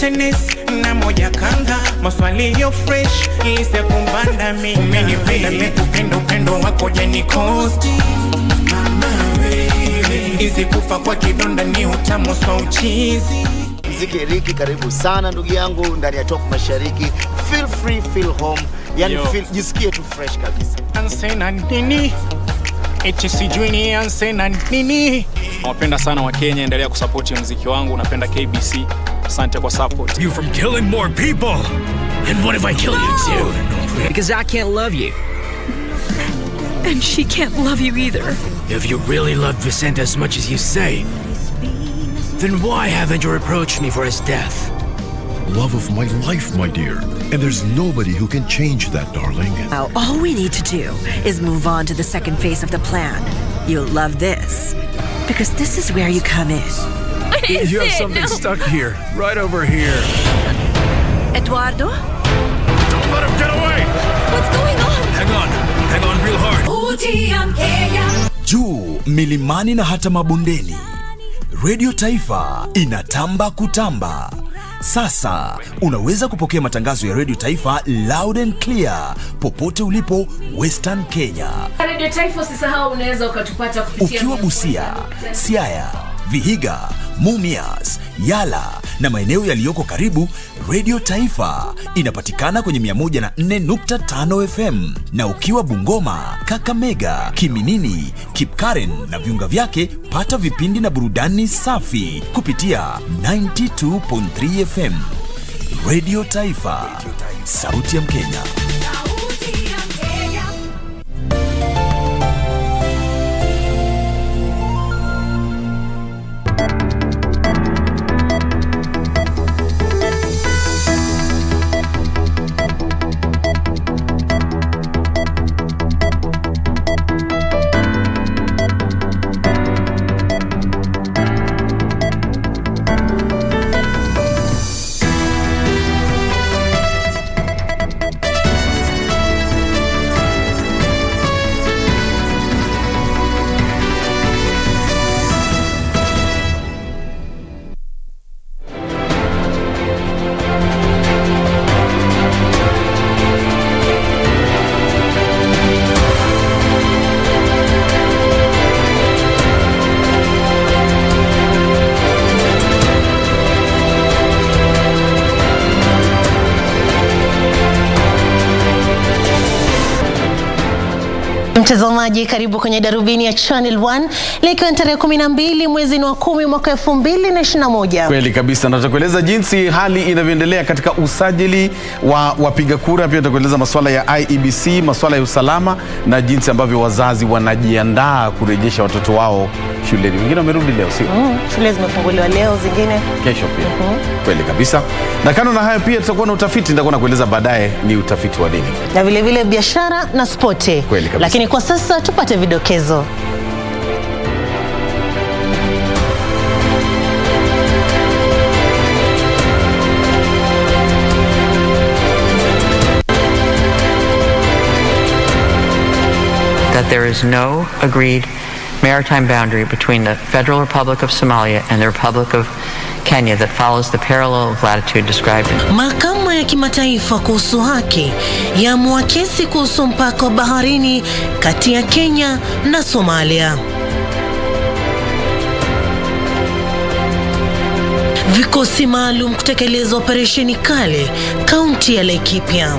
tennis na moja kanga, maswali yo fresh lise kumbanda mimi. Umenipenda mekupendo wako jani kosti mama wewe, izi kufa kwa kidonda ni utamu so uchizi. Mziki Riki, karibu sana ndugu yangu ndani ya Top Mashariki. Feel free, feel home. Yani feel, jisikie tu fresh kabisa. Ansena nini? HCG ni ansena nini? Nawapenda sana wa Kenya, endelea kusupport muziki wangu. Napenda KBC. Asante kwa support. You from killing more people. And what if I kill you too? Because I can't love you. And she can't love you either. If you really love Vicente as much as you say, then why haven't you approached me for his death? Love of my life, my dear. And there's nobody who can change that, darling. Now, all we need to do is move on to the second phase of the plan. You'll love this. Because this is where you come in. You have something stuck here. Right over here. Eduardo? Don't let him get away! What's going on? Hang on real hard. Juu milimani na hata mabondeni, Radio Taifa inatamba kutamba. Sasa unaweza kupokea matangazo ya Radio Taifa loud and clear popote ulipo Western Kenya. Radio Taifa usisahau, unaweza ukatupata kupitia ukiwa Busia, Siaya, Vihiga, Mumias, Yala na maeneo yaliyoko karibu. Radio Taifa inapatikana kwenye 104.5 FM, na ukiwa Bungoma, Kakamega, Kiminini, Kipkaren na viunga vyake, pata vipindi na burudani safi kupitia 92.3 FM. Radio Taifa, sauti ya Mkenya. Mtazamaji, karibu kwenye Darubini ya Channel 1. Leo tarehe 12 mwezi wa 10 mwaka 2021. Kweli kabisa, na tutakueleza jinsi hali inavyoendelea katika usajili wa wapiga kura. Pia tutakueleza masuala ya IEBC, masuala ya usalama na jinsi ambavyo wazazi wanajiandaa kurejesha watoto wao shuleni. Wengine wamerudi leo, sio? Shule zimefunguliwa leo, zingine kesho pia. Kweli kabisa. Na kando na hayo pia tutakuwa na utafiti, nitakuwa nakueleza baadaye ni utafiti wa dini. Na vile vile biashara na spoti. Kweli kabisa. Lakini kwa sasa tupate vidokezo. That there is no agreed maritime boundary between the Federal Republic of Somalia and the Republic of Kenya that follows the parallel of latitude described in. Mahakama ya kimataifa kuhusu haki yaamua kesi kuhusu mpaka wa baharini kati ya Kenya na Somalia. Vikosi maalum kutekeleza operesheni kali kaunti ya Laikipia.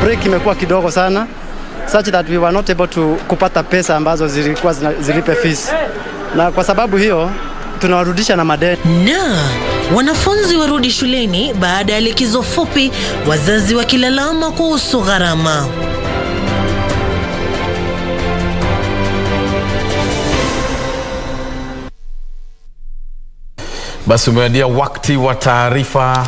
Break imekuwa kidogo sana, such that we were not able to kupata pesa ambazo zilikuwa zilipe fees. Na kwa sababu hiyo tunawarudisha na madeni. Na wanafunzi warudi shuleni baada ya likizo fupi, wazazi wakilalama kuhusu gharama. Basi umewadia wakati wa taarifa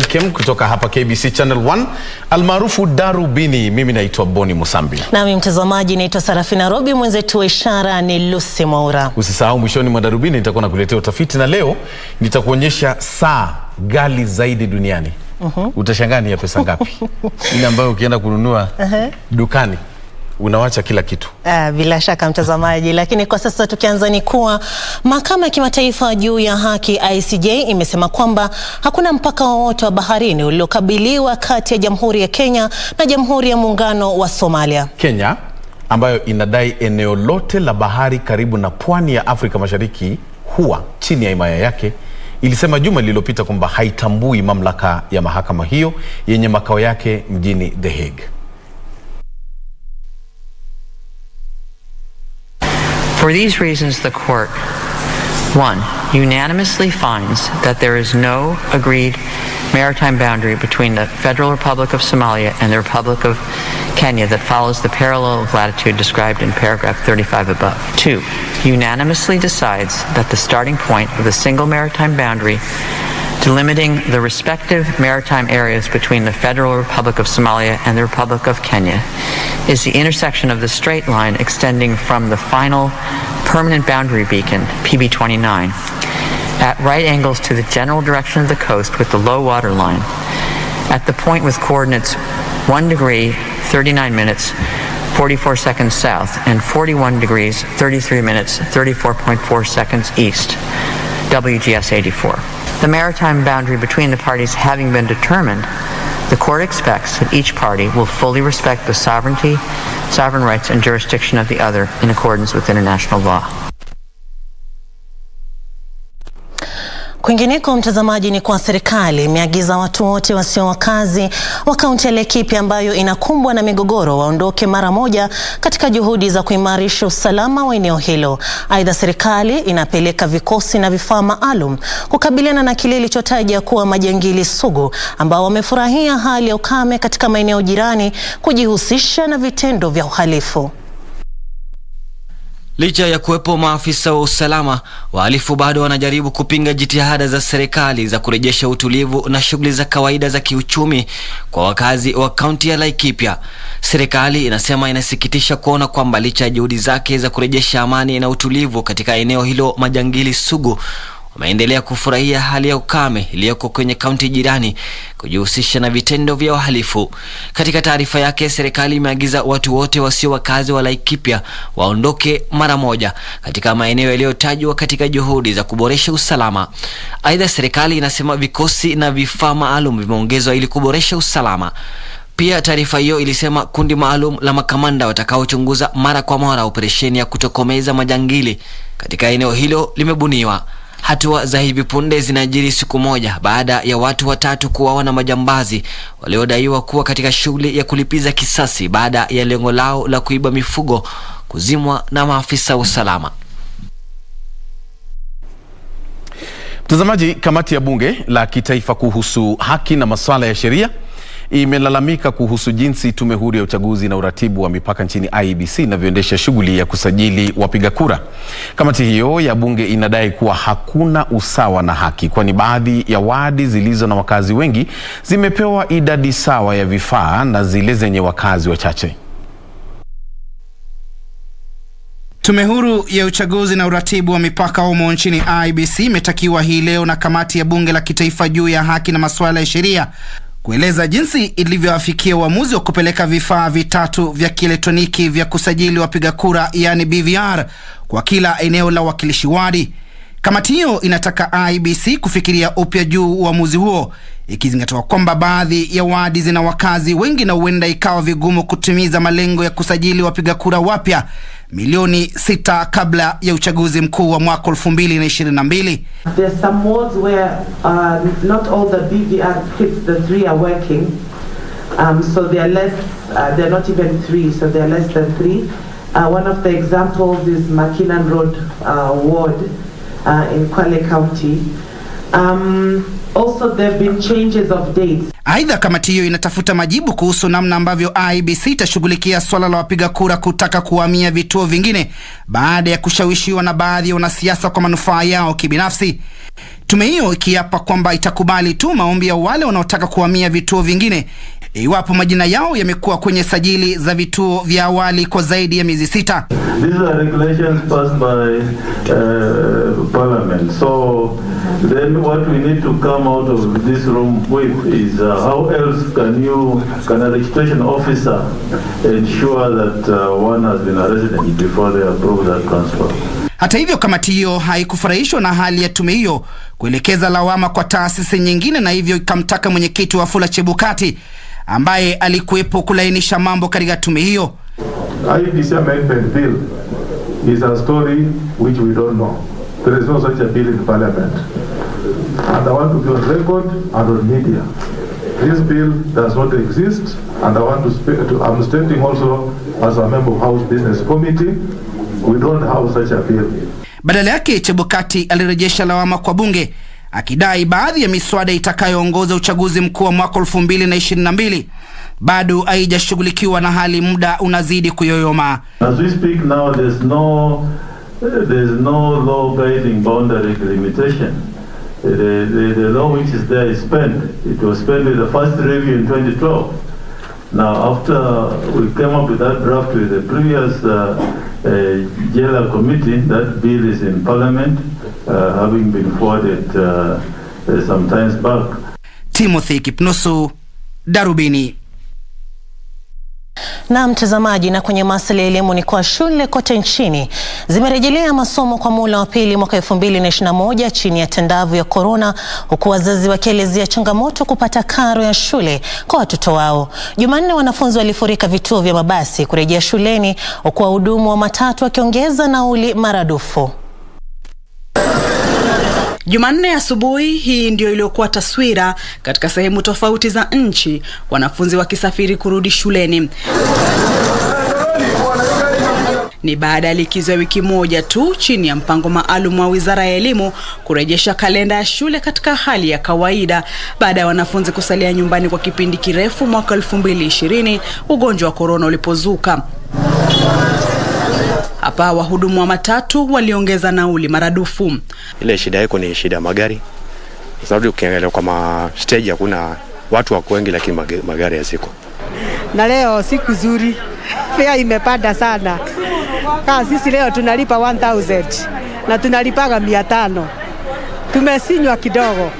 Kem kutoka hapa KBC Channel 1 almaarufu Darubini. Mimi naitwa Musambi. Nami mtazamaji naitwa Sarafina. Robi mwenzetu wa ishara ni Lucy Maura. Usisahau mwishoni mwa Darubini nitakuwa nakuletea utafiti, na leo nitakuonyesha saa ghali zaidi duniani. Utashangaa ni ya pesa ngapi? Ile ambayo ukienda kununua dukani unawacha kila kitu. Bila shaka mtazamaji, lakini kwa sasa tukianza ni kuwa mahakama ya kimataifa juu ya haki ICJ imesema kwamba hakuna mpaka wowote wa baharini uliokabiliwa kati ya Jamhuri ya Kenya na Jamhuri ya Muungano wa Somalia. Kenya ambayo inadai eneo lote la bahari karibu na pwani ya Afrika Mashariki huwa chini ya himaya yake, ilisema juma lililopita kwamba haitambui mamlaka ya mahakama hiyo yenye makao yake mjini The Hague. For these reasons, the court, 1, unanimously finds that there is no agreed maritime boundary between the Federal Republic of Somalia and the Republic of Kenya that follows the parallel of latitude described in paragraph 35 above. 2, unanimously decides that the starting point of the single maritime boundary delimiting the respective maritime areas between the Federal Republic of Somalia and the Republic of Kenya is the intersection of the straight line extending from the final permanent boundary beacon, PB29, at right angles to the general direction of the coast with the low water line, at the point with coordinates 1 degree, 39 minutes, 44 seconds south, and 41 degrees, 33 minutes, 34.4 seconds east, WGS 84. The maritime boundary between the parties having been determined, the court expects that each party will fully respect the sovereignty, sovereign rights, and jurisdiction of the other in accordance with international law. Kwingineko mtazamaji, ni kwa serikali imeagiza watu wote wasio wakazi wa kaunti ya Laikipia ambayo inakumbwa na migogoro waondoke mara moja katika juhudi za kuimarisha usalama wa eneo hilo. Aidha, serikali inapeleka vikosi na vifaa maalum kukabiliana na kile ilichotaja kuwa majangili sugu ambao wamefurahia hali ya ukame katika maeneo jirani kujihusisha na vitendo vya uhalifu. Licha ya kuwepo maafisa wa usalama, wahalifu bado wanajaribu kupinga jitihada za serikali za kurejesha utulivu na shughuli za kawaida za kiuchumi kwa wakazi wa kaunti ya Laikipia. Serikali inasema inasikitisha kuona kwamba licha ya juhudi zake za kurejesha amani na utulivu katika eneo hilo, majangili sugu wameendelea kufurahia hali ya ukame iliyoko kwenye kaunti jirani kujihusisha na vitendo vya uhalifu. Katika taarifa yake, serikali imeagiza watu wote wasio wakazi wa Laikipia waondoke mara moja katika maeneo yaliyotajwa katika juhudi za kuboresha usalama. Aidha, serikali inasema vikosi na vifaa maalum vimeongezwa ili kuboresha usalama. Pia taarifa hiyo ilisema kundi maalum la makamanda watakaochunguza mara kwa mara operesheni ya kutokomeza majangili katika eneo hilo limebuniwa. Hatua za hivi punde zinajiri siku moja baada ya watu watatu kuuawa na majambazi waliodaiwa kuwa katika shughuli ya kulipiza kisasi baada ya lengo lao la kuiba mifugo kuzimwa na maafisa wa usalama. Mtazamaji, kamati ya bunge la kitaifa kuhusu haki na masuala ya sheria imelalamika kuhusu jinsi tume huru ya uchaguzi na uratibu wa mipaka nchini IEBC inavyoendesha shughuli ya kusajili wapiga kura. Kamati hiyo ya bunge inadai kuwa hakuna usawa na haki, kwani baadhi ya wadi zilizo na wakazi wengi zimepewa idadi sawa ya vifaa na zile zenye wakazi wachache. Tume huru ya uchaguzi na uratibu wa mipaka humo nchini IEBC imetakiwa hii leo na kamati ya bunge la kitaifa juu ya haki na masuala ya sheria kueleza jinsi ilivyoafikia uamuzi wa kupeleka vifaa vitatu vya kielektroniki vya kusajili wapiga kura, yani BVR, kwa kila eneo la wakilishi wadi. Kamati hiyo inataka IEBC kufikiria upya juu uamuzi huo, ikizingatiwa kwamba baadhi ya wadi zina wakazi wengi na huenda ikawa vigumu kutimiza malengo ya kusajili wapiga kura wapya milioni 6 kabla ya uchaguzi mkuu wa mwaka 2022. There's some wards where not all the BVR kits, the 3 are working. So they are less, they're not even 3, so they are less than 3. One of the examples is Makinan Road ward in Kwale County. Also there have been changes of dates. Aidha, kamati hiyo inatafuta majibu kuhusu namna ambavyo IEBC itashughulikia swala la wapiga kura kutaka kuhamia vituo vingine baada ya kushawishiwa na baadhi ya wanasiasa kwa manufaa yao kibinafsi. Tume hiyo ikiapa kwamba itakubali tu maombi ya wale wanaotaka kuhamia vituo vingine iwapo majina yao yamekuwa kwenye sajili za vituo vya awali kwa zaidi ya miezi 6. These are regulations passed by Parliament. So then what we need to come out of this room with is how else can a registration officer ensure that one has been a resident before they approve that transfer. Hata hivyo, kamati hiyo haikufurahishwa na hali ya tume hiyo kuelekeza lawama kwa taasisi nyingine, na hivyo ikamtaka mwenyekiti wa Wafula Chebukati ambaye alikuwepo kulainisha mambo katika tume hiyo. IEBC amendment bill is a story which we don't know. There is no such a bill in parliament. And I want to be on record and on media. This bill does not exist, and I want to speak I'm stating also as a member of House Business Committee, we don't have such a bill. Badala yake Chebukati alirejesha lawama kwa bunge akidai baadhi ya miswada itakayoongoza uchaguzi mkuu wa mwaka 2022 bado haijashughulikiwa na hali muda unazidi kuyoyoma. As we speak now, there's no law guiding boundary limitation. The law which is there is spent. It was spent with the first review in 2012. Now, after we came up with that draft with the previous jailer committee, that bill is in Parliament, having been forwarded some times back. Timothy Kipnusu, Darubini. Na mtazamaji, na kwenye masuala ya elimu ni kwa shule kote nchini zimerejelea masomo kwa muhula wa pili mwaka 2021 chini ya tandavu ya corona, huku wazazi wakielezea changamoto kupata karo ya shule kwa watoto wao. Jumanne wanafunzi walifurika vituo vya mabasi kurejea shuleni, huku wahudumu wa matatu wakiongeza nauli maradufu. Jumanne asubuhi hii ndio iliyokuwa taswira katika sehemu tofauti za nchi, wanafunzi wakisafiri kurudi shuleni. Ni baada ya likizo ya wiki moja tu chini ya mpango maalum wa Wizara ya Elimu kurejesha kalenda ya shule katika hali ya kawaida baada ya wanafunzi kusalia nyumbani kwa kipindi kirefu mwaka 2020 ugonjwa wa corona ulipozuka. Hapa wahudumu wa matatu waliongeza nauli maradufu. Ile shida yako ni shida magari. Sababu ukiangalia kwa stage hakuna watu wako wengi, lakini magari yasiko. Na leo siku nzuri. Fare imepanda sana. Sisi leo tunalipa 1000 na tunalipaga 500. Tumesinywa kidogo.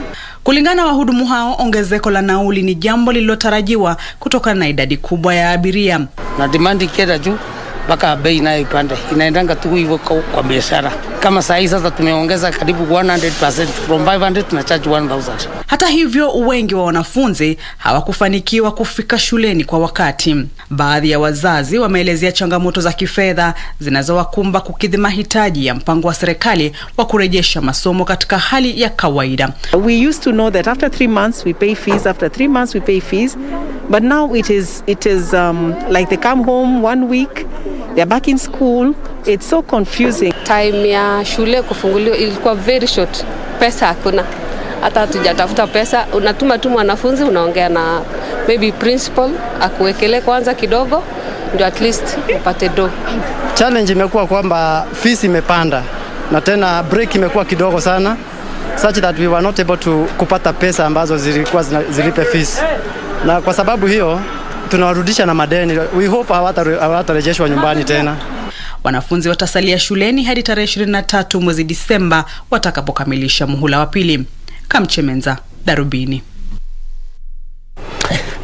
Kulingana na wahudumu hao, ongezeko la nauli ni jambo lililotarajiwa kutokana na idadi kubwa ya abiria. Na demand ikienda juu mpaka bei nayo ipande. Inaendanga tu hivyo kwa biashara. Kama saa hii sasa tumeongeza karibu 100%, from 500 tunacharge 1000. Hata hivyo, wengi wa wanafunzi hawakufanikiwa kufika shuleni kwa wakati. Baadhi ya wazazi wameelezea changamoto za kifedha zinazowakumba kukidhi mahitaji ya mpango wa serikali wa kurejesha masomo katika hali ya kawaida. We used to know that after 3 months we pay fees, after 3 months we pay fees, but now it is like they come home 1 week, they're back in school. It's so confusing. Time ya shule kufunguliwa ilikuwa very short. Pesa hakuna. Hata hatujatafuta pesa, unatuma tu mwanafunzi, unaongea na maybe principal akuwekele kwanza kidogo ndio at least upate do. Challenge imekuwa kwamba fees imepanda na tena break imekuwa kidogo sana, such that we were not able to kupata pesa ambazo zilikuwa zilipe fees. Na kwa sababu hiyo tunawarudisha na madeni. We hope hawatarejeshwa nyumbani tena. Wanafunzi watasalia shuleni hadi tarehe 23 mwezi Disemba watakapokamilisha muhula wa pili. Kamchemenza, Darubini.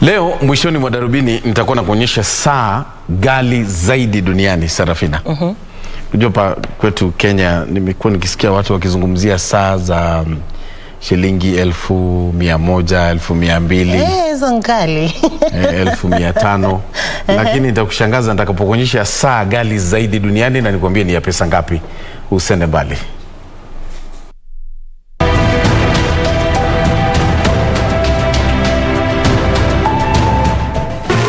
Leo mwishoni mwa Darubini nitakuwa na kuonyesha saa gali zaidi duniani, Sarafina. Unajua kwetu Kenya nimekuwa nikisikia watu wakizungumzia saa za shilingi 1100, 1200. Hizo ngali. 1500. Lakini nitakushangaza nitakapokuonyesha saa gali zaidi duniani na nikwambie ni ya pesa ngapi. Usende mbali.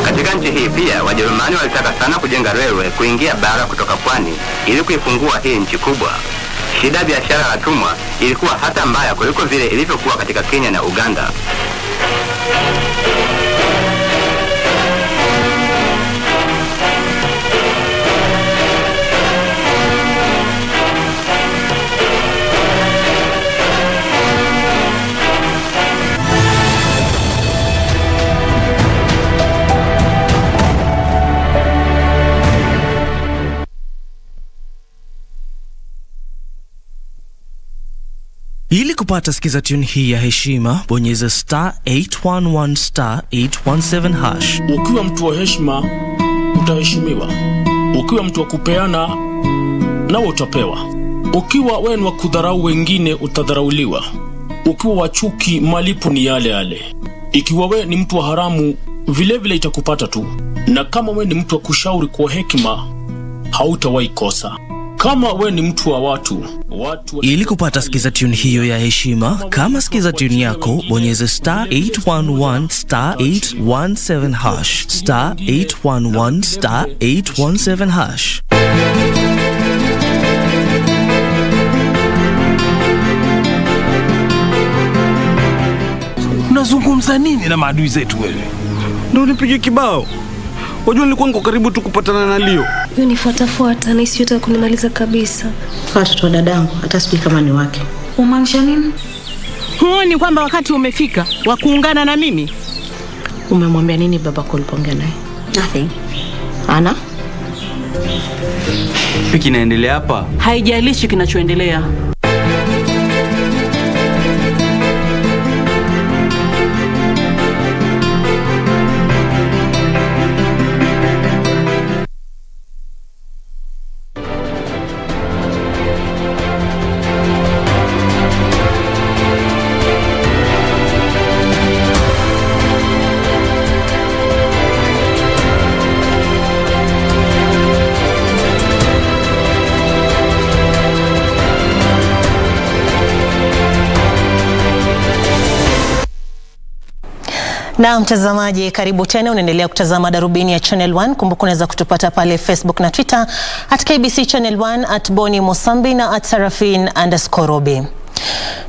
Katika nchi hii pia Wajerumani walitaka sana kujenga railway kuingia bara kutoka pwani ili kuifungua hii nchi kubwa. Shida ya biashara ya watumwa ilikuwa hata mbaya kuliko vile ilivyokuwa katika Kenya na Uganda. Ili kupata sikiza tune hii ya heshima, bonyeza *811 *817 hash. Ukiwa mtu wa heshima, utaheshimiwa. Ukiwa mtu wa kupeana, nawe utapewa. Ukiwa wewe ni wa kudharau wengine, utadharauliwa. Ukiwa wa chuki, malipo ni yale yale. Ikiwa wewe ni mtu wa haramu, vile vile itakupata tu. Na kama wewe ni mtu wa kushauri kwa hekima, hautawahi kosa. Kama wewe ni mtu wa watu. Ili kupata sikiza tune hiyo ya heshima, kama sikiza tune yako, bonyeza *811 *817 hash, *811 *817 hash. Unazungumza nini na maadui zetu wewe? Ndio unipige kibao. Wajua nilikuwa niko karibu tu kupatana na Leo. Yeye nifuatafuata na isiyo kunimaliza kabisa. Watoto wa dadangu hata sijui kama ni wake. Umaanisha nini? Huoni kwamba wakati umefika wa kuungana na mimi? Umemwambia nini baba ulipoongea naye? Nothing. Ana? Piki inaendelea hapa. Haijalishi kinachoendelea. Na mtazamaji, karibu tena. Unaendelea kutazama Darubini ya Channel 1. Kumbuka unaweza kutupata pale Facebook na Twitter @KBC Channel 1, @Boni Musambi na @Sarafina_Robi.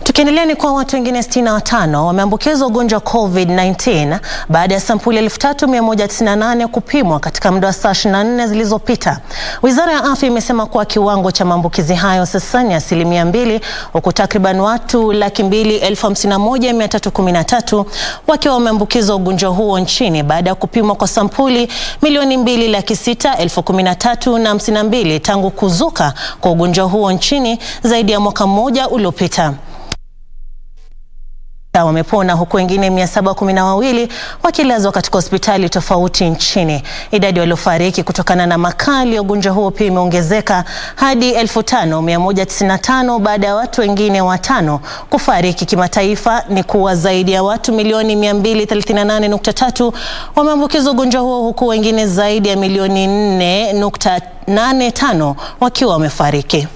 Tukiendelea ni kwa watu wengine 65 wameambukizwa ugonjwa wa COVID-19 baada ya sampuli 3198 kupimwa katika muda wa saa 24 zilizopita. Wizara ya Afya imesema kuwa kiwango cha maambukizi hayo sasa ni 2%, huku takriban watu 251,313 wakiwa wameambukizwa ugonjwa huo nchini baada ya kupimwa kwa sampuli 2,613,052 tangu kuzuka kwa ugonjwa huo nchini zaidi ya mwaka mmoja uliopita. Wamepona huku wengine 712 wakilazwa katika hospitali tofauti nchini. Idadi waliofariki kutokana na makali ya ugonjwa huo pia imeongezeka hadi 5195 baada ya watu wengine 5 kufariki. Kimataifa ni kuwa zaidi ya watu milioni 238.3 wameambukizwa ugonjwa huo, huku wengine zaidi ya milioni 4.85 wakiwa wamefariki.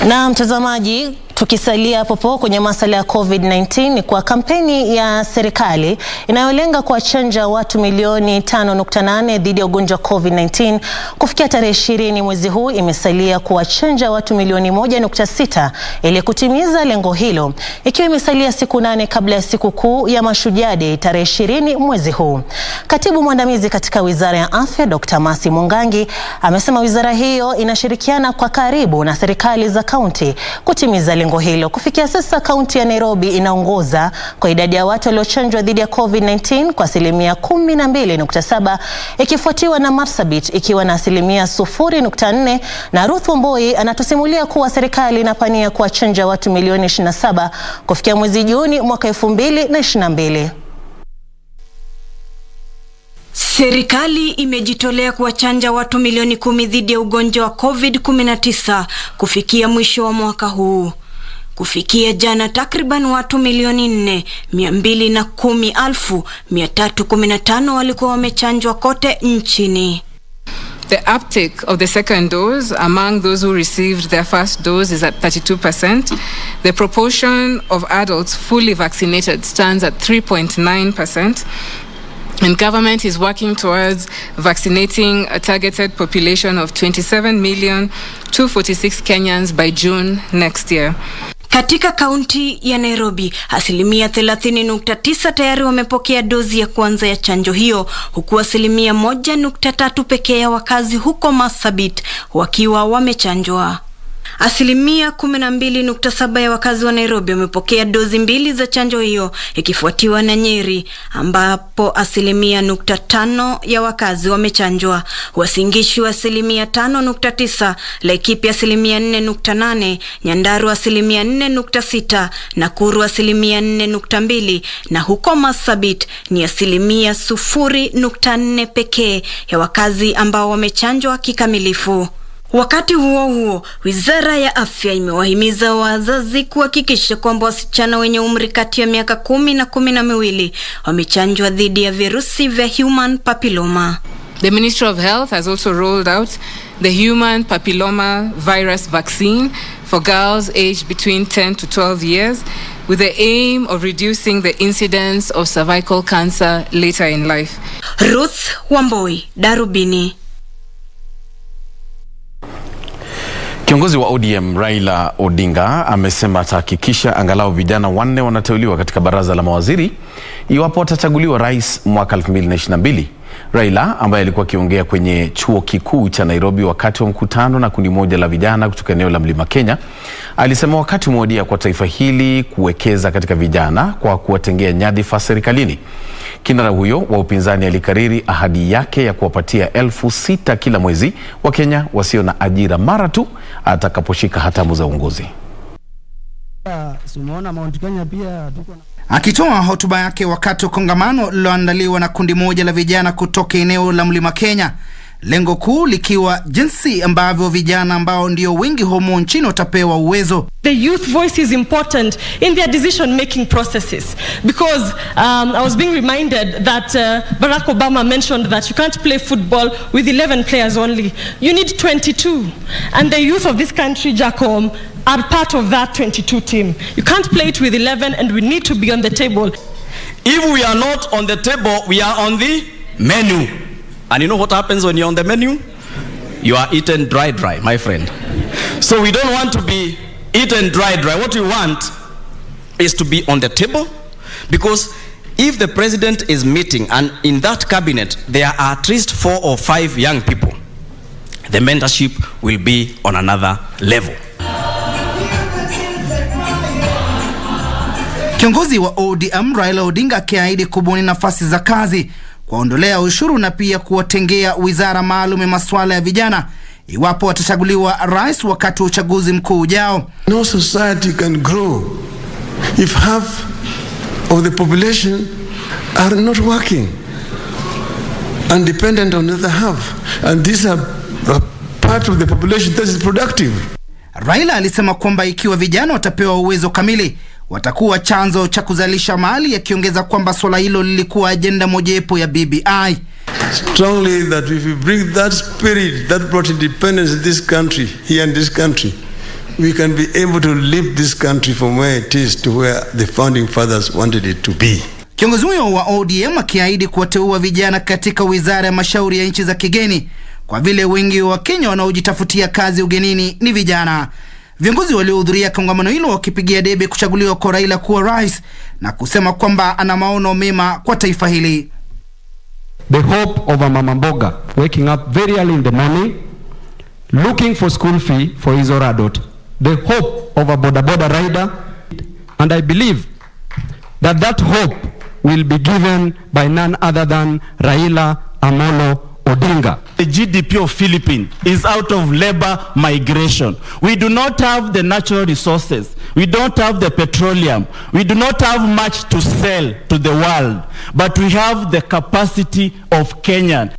Na mtazamaji, tukisalia popo kwenye masuala ya COVID-19 ni kwa kampeni ya serikali inayolenga kuwachanja watu milioni 5.8 dhidi ya ugonjwa wa COVID-19 kufikia tarehe 20 mwezi huu imesalia kuwachanja watu milioni 1.6 ili kutimiza lengo hilo, ikiwa imesalia siku 8 kabla ya siku kuu ya Mashujaa Day tarehe 20 mwezi huu. Katibu mwandamizi katika Wizara ya Afya Dr. Masi Mungangi amesema wizara hiyo inashirikiana kwa karibu na serikali za kaunti kutimiza lengo hilo. Kufikia sasa kaunti ya Nairobi inaongoza kwa idadi ya watu waliochanjwa dhidi ya COVID-19 kwa 12.7, ikifuatiwa na Marsabit ikiwa na 0.4, na Ruth Wamboi anatusimulia kuwa serikali inapania kuwachanja watu milioni 27 kufikia mwezi Juni mwaka 2022. Serikali imejitolea kuwachanja watu milioni 10 dhidi ya ugonjwa wa COVID-19 kufikia mwisho wa mwaka huu. Kufikia jana takriban watu milioni 4,210,315 walikuwa wamechanjwa kote nchini. The uptake of the second dose among those who received their first dose is at 32%. The proportion of adults fully vaccinated stands at 3.9%. And government is working towards vaccinating a targeted population of 27,246 Kenyans by June next year. Katika kaunti ya Nairobi, 30.9% tayari wamepokea dozi ya kwanza ya chanjo hiyo, huku 1.3% pekee ya wakazi huko Marsabit wakiwa wamechanjwa. Asilimia 12.7 ya wakazi wa Nairobi wamepokea dozi 2 za chanjo hiyo, ikifuatiwa na Nyeri ambapo asilimia 5 ya wakazi wamechanjwa. Uasin Gishu asilimia 5.9, Laikipia asilimia 4.8, Nyandarua asilimia 4.6, Nakuru asilimia 4.2 na huko Marsabit ni asilimia 0.4 pekee ya wakazi ambao wamechanjwa kikamilifu. Wakati huo huo, Wizara ya Afya imewahimiza wazazi kuhakikisha kwamba wasichana wenye umri kati ya miaka 10 na 12 wamechanjwa dhidi ya virusi vya human papilloma. The Ministry of Health has also rolled out the human papilloma virus vaccine for girls aged between 10 to 12 years with the aim of reducing the incidence of cervical cancer later in life. Ruth Wamboi, Darubini. Kiongozi wa ODM Raila Odinga amesema atahakikisha angalau vijana 4 wanateuliwa katika baraza la mawaziri iwapo atachaguliwa rais mwaka 2022. Raila ambaye alikuwa akiongea kwenye chuo kikuu cha Nairobi wakati wa mkutano na kundi moja la vijana kutoka eneo la Mlima Kenya, alisema wakati umewadia kwa taifa hili kuwekeza katika vijana kwa kuwatengea nyadhifa serikalini. Kinara huyo wa upinzani alikariri ahadi yake ya kuwapatia 6,000 kila mwezi wa Kenya wasio na ajira mara tu atakaposhika hatamu za uongozi. Akitoa hotuba yake wakati wa kongamano lililoandaliwa na kundi moja la vijana kutoka eneo la Mlima Kenya, lengo kuu likiwa jinsi ambavyo vijana ambao ndio wengi humu nchini watapewa uwezo. The youth voice is important in their decision making processes because I was being reminded that Barack Obama mentioned that you can't play football with 11 players only. You need 22, and the youth of this country, Jacom, are part of that 22 team. You can't play it with 11, and we need to be on the table. If we are not on the table, we are on the menu. And you know what happens when you're on the menu? You are eaten dry, my friend. So we don't want to be eaten dry. What we want is to be on the table, because if the president is meeting and in that cabinet there are at least 4 or 5 young people, the mentorship will be on another level. Kiongozi wa ODM Raila Odinga akiahidi kubuni nafasi za kazi, kuondolea ushuru na pia kuwatengea wizara maalum ya masuala ya vijana iwapo watachaguliwa rais wakati wa uchaguzi mkuu ujao. No society can grow if half of the population are not working and dependent on the other half, and these are part of the population that is productive. Raila alisema kwamba ikiwa vijana watapewa uwezo kamili watakuwa chanzo cha kuzalisha mali, akiongeza kwamba swala hilo lilikuwa ajenda mojawapo ya BBI. Strongly that if we bring that spirit that brought independence in this country, here in this country, we can be able to lift this country from where it is to where the founding fathers wanted it to be. Kiongozi huyo wa ODM akiahidi kuwateua vijana katika wizara ya mashauri ya nchi za kigeni, kwa vile wengi wa Kenya wanaojitafutia kazi ugenini ni vijana. Viongozi waliohudhuria kongamano hilo wakipigia debe kuchaguliwa kwa Raila kuwa rais na kusema kwamba ana maono mema kwa taifa hili. The hope of a mama mboga waking up very early in the morning looking for school fee for his or her daughter. The hope of a boda rider, and I believe that hope will be given by none other than Raila Amolo Odinga. The GDP of Philippines is out of labor migration. We do not have the natural resources. We don't have the petroleum. We do not have much to sell to the world, but we have the capacity of Kenyan.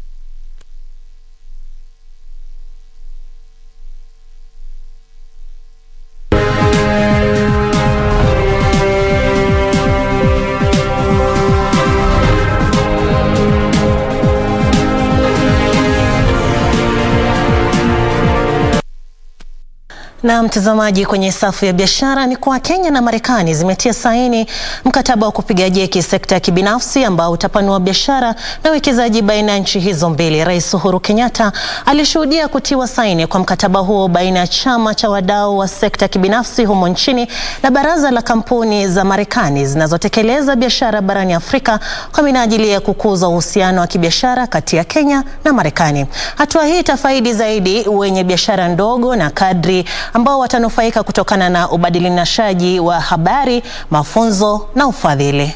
Na mtazamaji, kwenye safu ya biashara ni kwa Kenya na Marekani zimetia saini mkataba wa kupiga jeki sekta ya kibinafsi ambao utapanua biashara na uwekezaji baina ya nchi hizo mbili. Rais Uhuru Kenyatta alishuhudia kutiwa saini kwa mkataba huo baina ya chama cha wadau wa sekta ya kibinafsi humo nchini na baraza la kampuni za Marekani zinazotekeleza biashara barani Afrika kwa minajili ya kukuza uhusiano wa kibiashara kati ya Kenya na Marekani. Hatua hii itafaidi zaidi wenye biashara ndogo na kadri ambao watanufaika kutokana na ubadilishaji wa habari, mafunzo na ufadhili.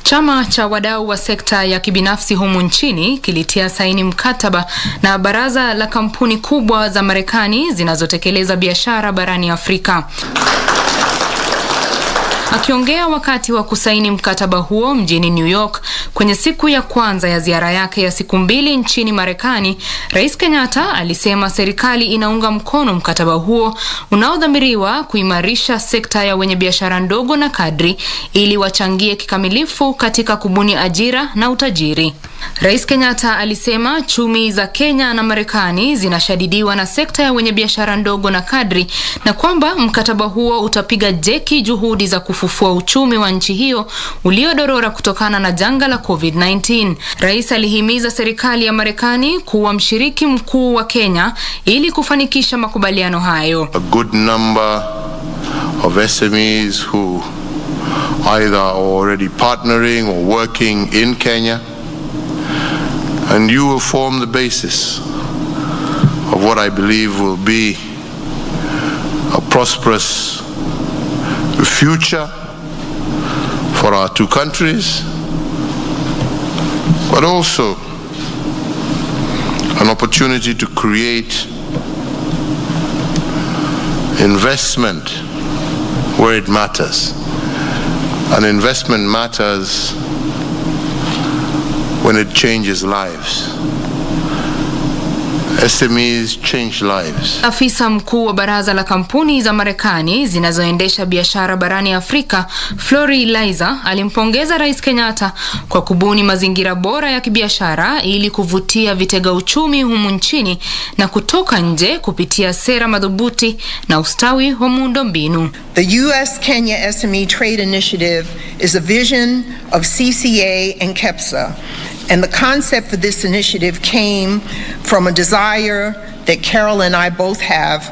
Chama cha wadau wa sekta ya kibinafsi humu nchini kilitia saini mkataba na baraza la kampuni kubwa za Marekani zinazotekeleza biashara barani Afrika. Akiongea wakati wa kusaini mkataba huo mjini New York kwenye siku ya kwanza ya ziara yake ya siku 2 nchini Marekani, Rais Kenyatta alisema serikali inaunga mkono mkataba huo unaodhamiriwa kuimarisha sekta ya wenye biashara ndogo na kadri ili wachangie kikamilifu katika kubuni ajira na utajiri. Rais Kenyatta alisema chumi za Kenya na Marekani zinashadidiwa na sekta ya wenye biashara ndogo na kadri na kwamba mkataba huo utapiga jeki juhudi za kufufua uchumi wa nchi hiyo uliodorora kutokana na janga la COVID-19. Rais alihimiza serikali ya Marekani kuwa mshiriki mkuu wa Kenya ili kufanikisha makubaliano hayo. A good number of SMEs who either are already partnering or working in Kenya, and you will form the basis of what I believe will be a prosperous future for our two countries, but also an opportunity to create investment where it matters. And investment matters when it changes lives. SMEs change lives. Afisa mkuu wa baraza la kampuni za Marekani zinazoendesha biashara barani Afrika, Flori Liza, alimpongeza Rais Kenyatta kwa kubuni mazingira bora ya kibiashara ili kuvutia vitega uchumi humu nchini na kutoka nje kupitia sera madhubuti na ustawi wa miundombinu. The US-Kenya SME Trade Initiative is a vision of CCA and KEPSA. And the concept for this initiative came from a desire that Carol and I both have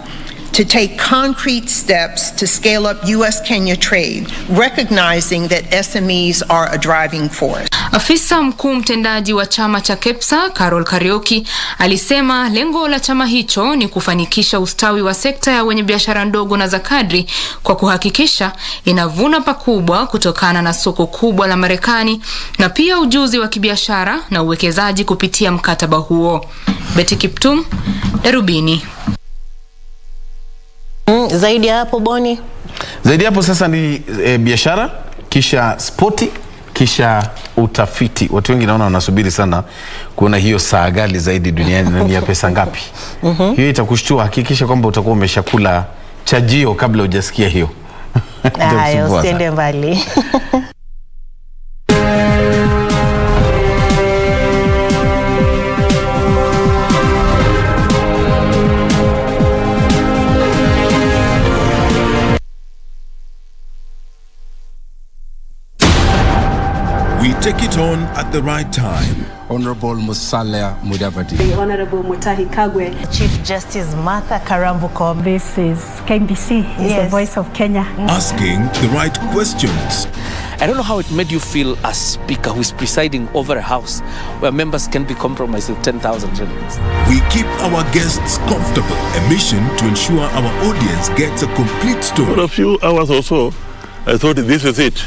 to take concrete steps to scale up US-Kenya trade, recognizing that SMEs are a driving force. Afisa mkuu mtendaji wa chama cha KEPSA, Carol Karioki, alisema lengo la chama hicho ni kufanikisha ustawi wa sekta ya wenye biashara ndogo na za kadri kwa kuhakikisha inavuna pakubwa kutokana na soko kubwa la Marekani na pia ujuzi wa kibiashara na uwekezaji kupitia mkataba huo. Betty Kiptum, Darubini. Zaidi hapo Boni. Zaidi hapo sasa ni biashara, kisha spoti, kisha utafiti. Watu wengi naona wanasubiri sana kuona hiyo saa ghali zaidi duniani na ni ya pesa ngapi. Hiyo itakushtua, hakikisha kwamba utakuwa umeshakula chajio kabla hujasikia hiyo. Hayo usiende mbali. We take it on at the right time. Honorable Musalia Mudavadi. The Honorable Mutahi Kagwe. Chief Justice Martha Karambuko. This is KBC, the voice of Kenya. Asking the right questions. I don't know how it made you feel as speaker who is presiding over a house where members can be compromised with 10,000 shillings. We keep our guests comfortable. A mission to ensure our audience gets a complete story. For a few hours or so, I thought this is it.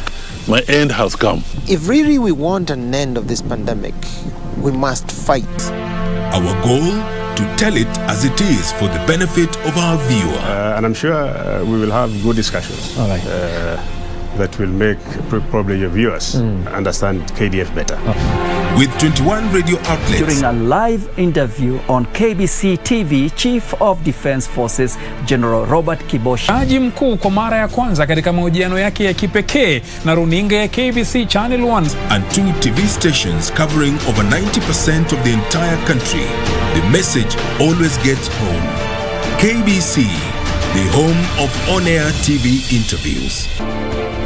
My end has come. If really we want an end of this pandemic, we must fight. Our goal, to tell it as it is for the benefit of our viewer. And I'm sure we will have good discussions. All right. That will make probably your viewers understand KDF better. With 21 radio outlets. During a live interview on KBC TV, Chief of Defense Forces General Robert Kibosh. Jaji mkuu kwa mara ya kwanza katika mahojiano yake ya kipekee na runinga ya KBC Channel 1. And 2 TV stations covering over 90% of the entire country. The message always gets home. KBC, the home of on-air TV interviews.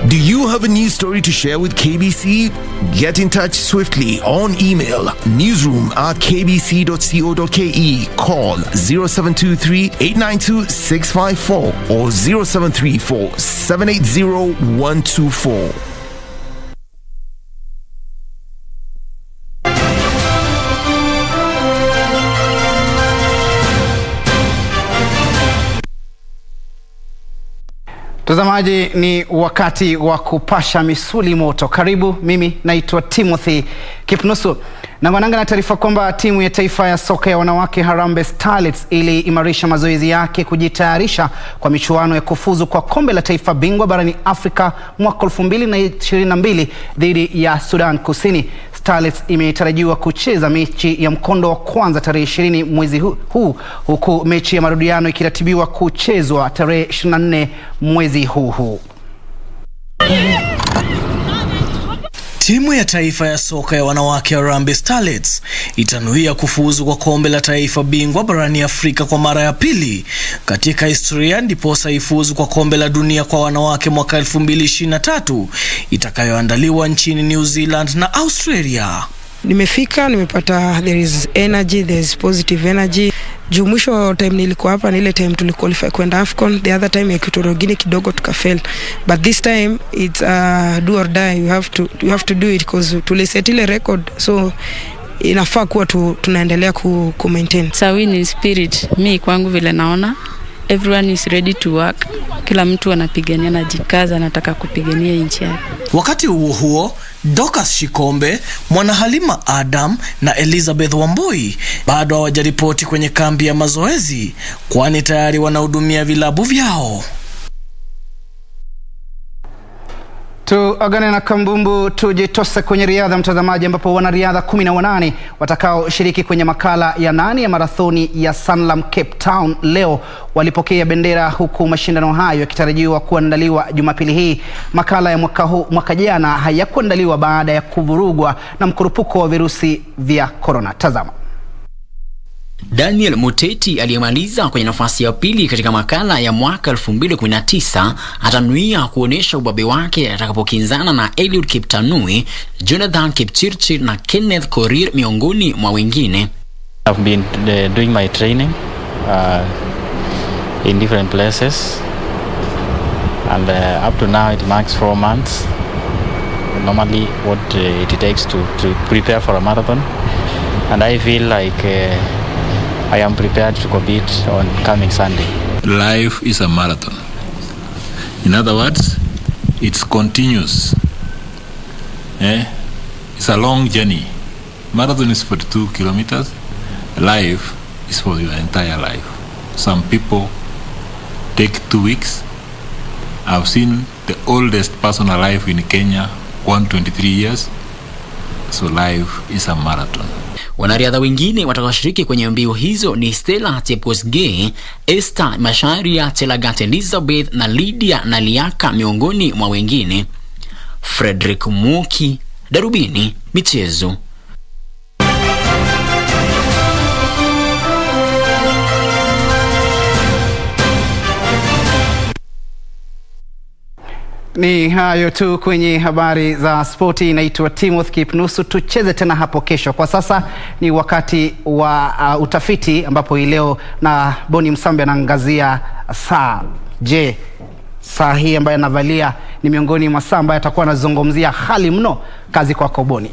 Do you have a news story to share with KBC? Get in touch swiftly on email newsroom@kbc.co.ke, call 0723-892-654 or 0734-780-124. Mtazamaji, ni wakati wa kupasha misuli moto. Karibu, mimi naitwa Timothy Kipnusu. Na mwananga na taarifa kwamba timu ya taifa ya soka ya wanawake Harambee Starlets ili imarisha mazoezi yake kujitayarisha kwa michuano ya kufuzu kwa kombe la taifa bingwa barani Afrika mwaka 2022 dhidi ya Sudan Kusini. Starlets imetarajiwa kucheza mechi ya mkondo wa kwanza tarehe 20 mwezi huu, huku mechi ya marudiano ikiratibiwa kuchezwa tarehe 24 mwezi huu. Timu ya taifa ya soka ya wanawake Harambee Starlets itanuia kufuzu kwa kombe la taifa bingwa barani Afrika kwa mara ya pili katika historia, ndiposa ifuzu kwa kombe la dunia kwa wanawake mwaka 2023 itakayoandaliwa nchini New Zealand na Australia. Nimefika, nimepata there is energy, there is positive energy. Mwisho time nilikuwa hapa ni ile time tuliqualify kwenda AFCON. The other time Equatorial Guinea kidogo tukafail, but this time it's do or die. You have to do it because tuliset ile record, so inafaa kuwa tunaendelea ku maintain. It's a winning spirit. Mi kwangu vile naona everyone is ready to work. Kila mtu anapigania na jikaza, anataka kupigania nchi yake. Wakati huo Dorcas Shikombe, Mwana Halima Adam na Elizabeth Wamboi bado hawajaripoti kwenye kambi ya mazoezi, kwani tayari wanahudumia vilabu vyao. Tuagane na kambumbu, tujitose kwenye riadha mtazamaji, ambapo wanariadha 18 watakao shiriki kwenye makala ya 8 ya marathoni ya Sanlam Cape Town leo walipokea bendera, huku mashindano hayo yakitarajiwa kuandaliwa Jumapili hii. Makala ya mwaka jana hayakuandaliwa baada ya kuvurugwa na mkurupuko wa virusi vya corona. Tazama. Daniel Muteti aliyemaliza kwenye nafasi ya pili katika makala ya mwaka 2019 atanuia kuonesha ubabe wake atakapokinzana na Eliud Kiptanui, Jonathan Kipchirchir na Kenneth Korir miongoni mwa wengine. I've been doing my training in different places, and up to now it marks 4 months. Normally what it takes to prepare for a marathon, and I feel like I am prepared to compete on coming Sunday. Life is a marathon. In other words, it's continuous. It's a long journey. Marathon is 42 kilometers. Life is for your entire life. Some people take 2 weeks. I've seen the oldest person alive in Kenya, 123 years. So life is a marathon. Wanariadha wengine watakaoshiriki kwenye mbio hizo ni Stella Chepkosgei, Esther Masharia, Chelagat Elizabeth na Lydia Naliaka miongoni mwa wengine. Frederick Muki, Darubini, michezo. Ni hayo tu kwenye habari za spoti. Naitwa Timothy Kipnusu. Tucheze tena hapo kesho. Kwa sasa ni wakati wa utafiti, ambapo hii leo na Boni Musambi anaangazia saa. Je, saa hii ambayo anavalia ni miongoni mwa saa ambayo atakuwa anazungumzia hali mno? Kazi kwako Boni.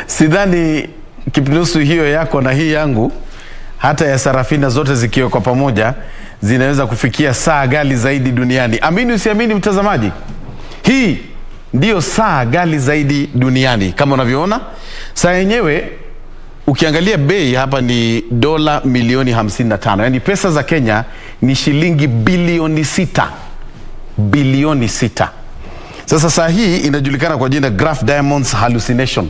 Sidhani Kipnusu hiyo yako na hii yangu, hata ya Sarafina zote zikiwa kwa pamoja, zinaweza kufikia saa ghali zaidi duniani. Amini usiamini mtazamaji, hii ndiyo saa ghali zaidi duniani. Kama unavyoona, saa yenyewe ukiangalia bei hapa ni dola milioni 55. Yaani pesa za Kenya ni shilingi bilioni 6. Bilioni 6. Sasa saa hii inajulikana kwa jina Graph Diamonds Hallucination.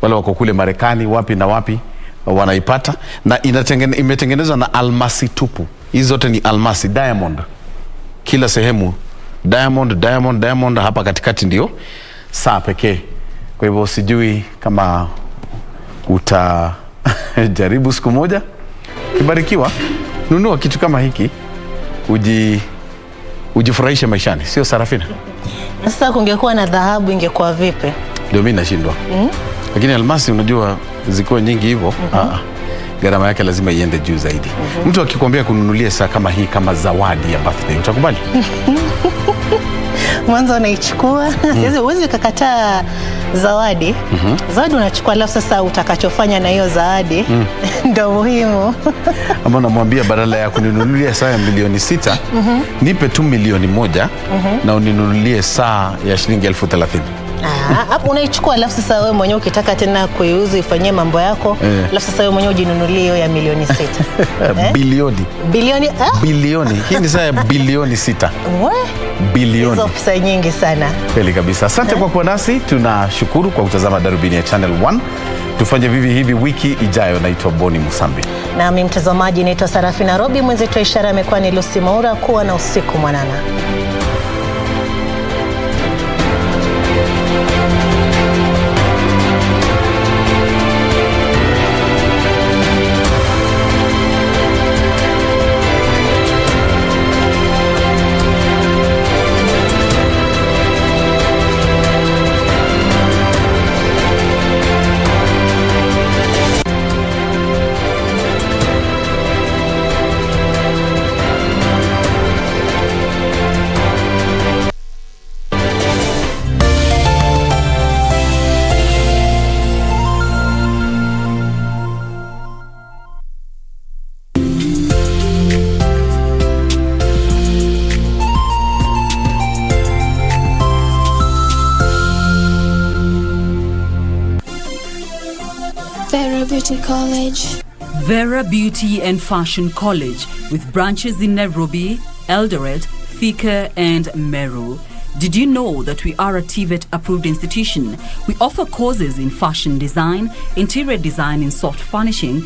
Wale wako kule Marekani wapi na wapi wanaipata, na imetengenezwa na almasi tupu. Hizi zote ni almasi, diamond. Kila sehemu diamond, diamond, diamond. Hapa katikati ndio saa pekee. Kwa hivyo sijui kama utajaribu siku moja, kibarikiwa, nunua kitu kama hiki ujifurahishe maishani, sio Sarafina? Sasa kungekuwa na dhahabu ingekuwa vipi? Ndio mimi nashindwa. Lakini almasi unajua zikuwa nyingi hivyo, gharama yake lazima iende juu zaidi. Mtu akikwambia kununulia saa kama hii kama zawadi ya birthday, utakubali? Mwanzo unaichukua, sasa uwezi ukakataa zawadi. Zawadi unachukua, alafu sasa utakachofanya na hiyo zawadi ndio muhimu. Ama namwambia badala ya kuninunulia saa ya milioni 6, nipe tu milioni 1 na uninunulie saa ya shilingi 30,000. Hapo unaichukua, alafu sasa wewe mwenyewe ukitaka tena kuiuza ifanyie mambo yako, alafu sasa wewe mwenyewe ujinunulie hiyo ya milioni 6. Bilioni. Bilioni. Hii ni saa ya bilioni 6. Bilioni. Hizo pesa nyingi sana. Kweli kabisa. Asante kwa kuwa nasi. Tunashukuru kwa kutazama Darubini ya Channel 1. Tufanye vivi hivi wiki ijayo. Naitwa Boni Musambi. Na mimi mtazamaji naitwa Sarafina. Robi mwenzetu wa ishara amekuwa ni Lucy Maura. Kuwa na usiku mwanana. Vera Beauty College. Vera Beauty and Fashion College, with branches in Nairobi, Eldoret, Thika and Meru. Did you know that we are a TVET approved institution? We offer courses in fashion design, interior design and soft furnishing,